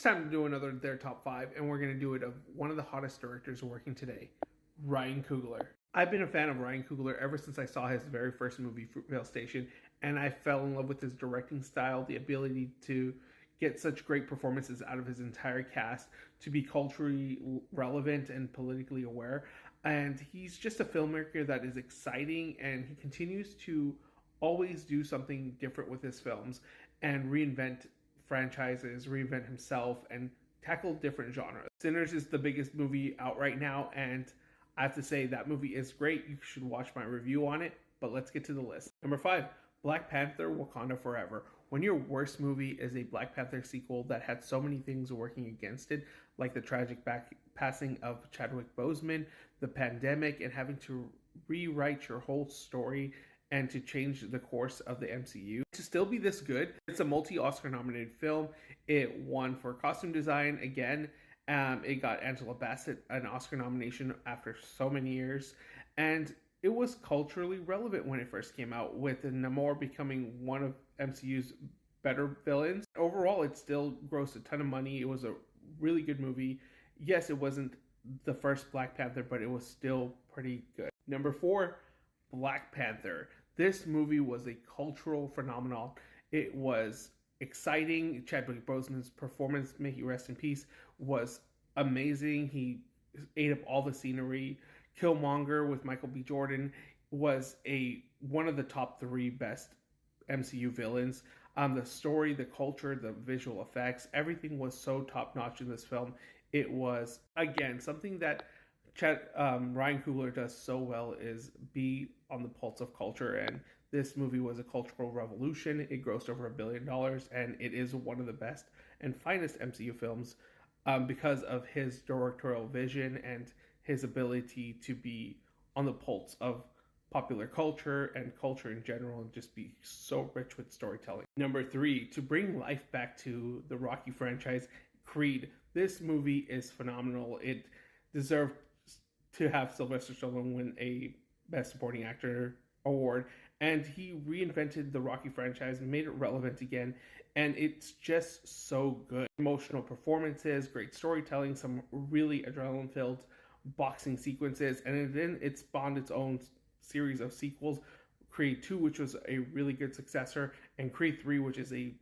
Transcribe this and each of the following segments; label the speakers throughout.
Speaker 1: time to do another Their Top 5, and we're going to do it of one of the hottest directors working today, Ryan Coogler. I've been a fan of Ryan Coogler ever since I saw his very first movie, Fruitvale Station, and I fell in love with his directing style, the ability to get such great performances out of his entire cast, to be culturally relevant and politically aware. And he's just a filmmaker that is exciting, and he continues to always do something different with his films and reinvent franchises, reinvent himself, and tackle different genres. Sinners is the biggest movie out right now, and I have to say that movie is great. You should watch my review on it, but let's get to the list. Number 5, Black Panther: Wakanda Forever. When your worst movie is a Black Panther sequel that had so many things working against it, like the tragic passing of Chadwick Boseman, the pandemic, and having to rewrite your whole story and to change the course of the MCU, to still be this good. It's a multi-Oscar nominated film. It won for costume design again. It got Angela Bassett an Oscar nomination after so many years. And it was culturally relevant when it first came out, with Namor becoming one of MCU's better villains. Overall, it still grossed a ton of money. It was a really good movie. Yes, it wasn't the first Black Panther, but it was still pretty good. Number 4, Black Panther. This movie was a cultural phenomenon. It was exciting. Chadwick Boseman's performance, may he rest in peace, was amazing. He ate up all the scenery. Killmonger with Michael B. Jordan was one of the top 3 best MCU villains. The story, the culture, the visual effects, everything was so top notch in this film. It was, again, something that Ryan Coogler does so well, is be on the pulse of culture, and this movie was a cultural revolution. It grossed over $1 billion, and it is one of the best and finest MCU films because of his directorial vision and his ability to be on the pulse of popular culture and culture in general, and just be so rich with storytelling. Number 3, to bring life back to the Rocky franchise, Creed. This movie is phenomenal. It deserved to have Sylvester Stallone win a Best Supporting Actor award, and he reinvented the Rocky franchise and made it relevant again, and it's just so good. Emotional performances, great storytelling, some really adrenaline-filled boxing sequences, and then it spawned its own series of sequels. Creed 2, which was a really good successor, and Creed 3, which is a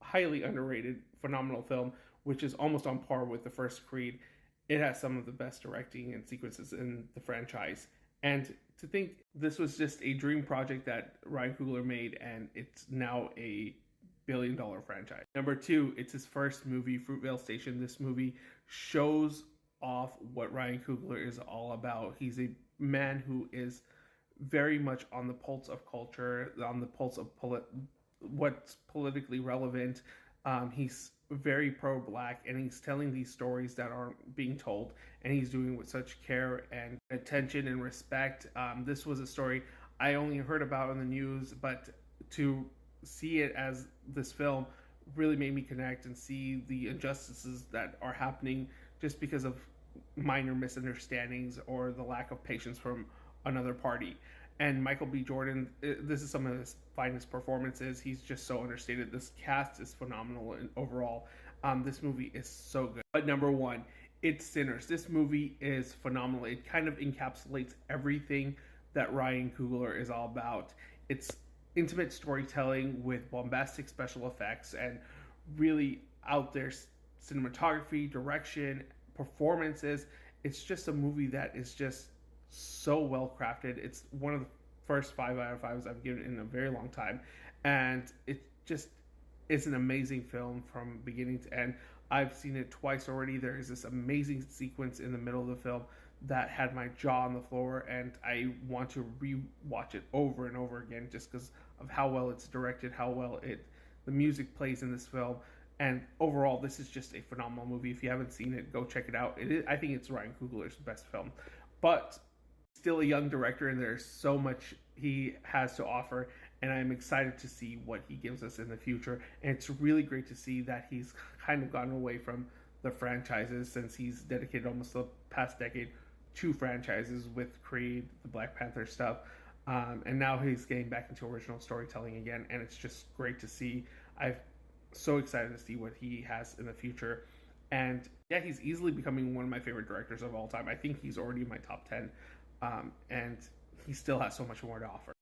Speaker 1: highly underrated, phenomenal film, which is almost on par with the first Creed. It has some of the best directing and sequences in the franchise. And to think this was just a dream project that Ryan Coogler made, and it's now a billion-dollar franchise. Number 2, it's his first movie, Fruitvale Station. This movie shows off what Ryan Coogler is all about. He's a man who is very much on the pulse of culture, on the pulse of what's politically relevant. He's very pro-Black, and he's telling these stories that aren't being told, and he's doing it with such care and attention and respect. This was a story I only heard about on the news, but to see it as this film really made me connect and see the injustices that are happening just because of minor misunderstandings or the lack of patience from another party. And Michael B. Jordan, this is some of his finest performances. He's just so understated. This cast is phenomenal, and overall, this movie is so good. But number 1, it's Sinners. This movie is phenomenal. It kind of encapsulates everything that Ryan Coogler is all about. It's intimate storytelling with bombastic special effects and really out there cinematography, direction, performances. It's just a movie that is just so well crafted. It's one of the first 5 out of 5s I've given in a very long time, and it just is an amazing film from beginning to end. I've seen it twice already. There is this amazing sequence in the middle of the film that had my jaw on the floor, and I want to re-watch it over and over again just because of how well it's directed, how well the music plays in this film. And overall, this is just a phenomenal movie. If you haven't seen it, go check it out. I think it's Ryan Coogler's best film, but still a young director, and there's so much he has to offer, and I'm excited to see what he gives us in the future. And it's really great to see that he's kind of gotten away from the franchises, since he's dedicated almost the past decade to franchises with Creed, the Black Panther stuff, and now he's getting back into original storytelling again, and it's just great to see. I'm so excited to see what he has in the future. And yeah, he's easily becoming one of my favorite directors of all time. I think he's already in my top 10, and he still has so much more to offer.